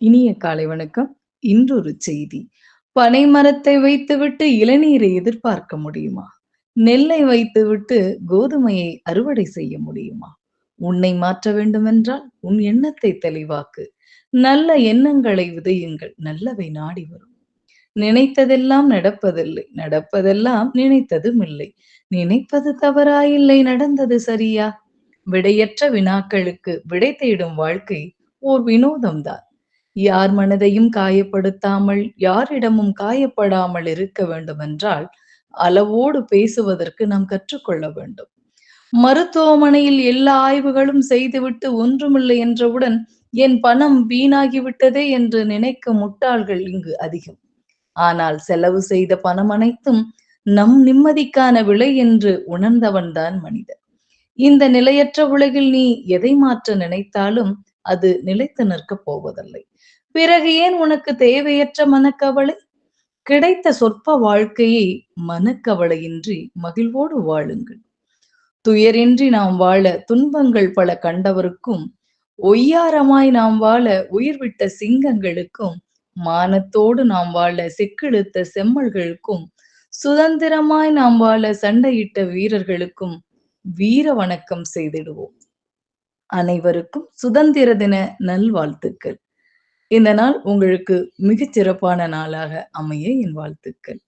இனிய காலை வணக்கம். இன்றொரு செய்தி. பனை மரத்தை வைத்துவிட்டு இளநீரை எதிர்பார்க்க முடியுமா? நெல்லை வைத்துவிட்டு கோதுமையை அறுவடை செய்ய முடியுமா? உன்னை மாற்ற வேண்டுமென்றால் உன் எண்ணத்தை தெளிவாக்கு. நல்ல எண்ணங்களை விதையுங்கள். நல்லவை நாடி வரும். நினைத்ததெல்லாம் நடப்பதில்லை. நடப்பதெல்லாம் நினைத்ததும் இல்லை. நினைப்பது தவறாயில்லை, நடந்தது சரியா? விடையற்ற வினாக்களுக்கு விடை தேடும் வாழ்க்கை ஓர் வினோதம்தான். யார் மனதையும் காயப்படுத்தாமல், யாரிடமும் காயப்படாமல் இருக்க வேண்டுமென்றால், அளவோடு பேசுவதற்கு நாம் கற்றுக்கொள்ள வேண்டும். மருத்துவமனையில் எல்லா ஆய்வுகளும் செய்துவிட்டு ஒன்றுமில்லை என்றவுடன், என் பணம் வீணாகிவிட்டதே என்று நினைக்கும் முட்டாள்கள் இங்கு அதிகம். ஆனால் செலவு செய்த பணம் அனைத்தும் நம் நிம்மதிக்கான விலை என்று உணர்ந்தவன்தான் மனிதன். இந்த நிலையற்ற உலகில் நீ எதை மாற்ற நினைத்தாலும் அது நிலைத்து நிற்கப் போவதில்லை. பிறகு ஏன் உனக்கு தேவையற்ற மனக்கவலை? கிடைத்த சொற்ப வாழ்க்கையை மனக்கவலையின்றி மகிழ்வோடு வாழுங்கள். துயரின்றி நாம் வாழ துன்பங்கள் பல கண்டவருக்கும், ஒய்யாரமாய் நாம் வாழ உயிர் விட்ட சிங்கங்களுக்கும், மானத்தோடு நாம் வாழ செக்கிழுத்த செம்மல்களுக்கும், சுதந்திரமாய் நாம் வாழ சண்டையிட்ட வீரர்களுக்கும் வீர வணக்கம் செய்திடுவோம். அனைவருக்கும் சுதந்திர தின நல்வாழ்த்துக்கள். இந்த நாள் உங்களுக்கு மிகச் சிறப்பான நாளாக அமைய என் வாழ்த்துக்கள்.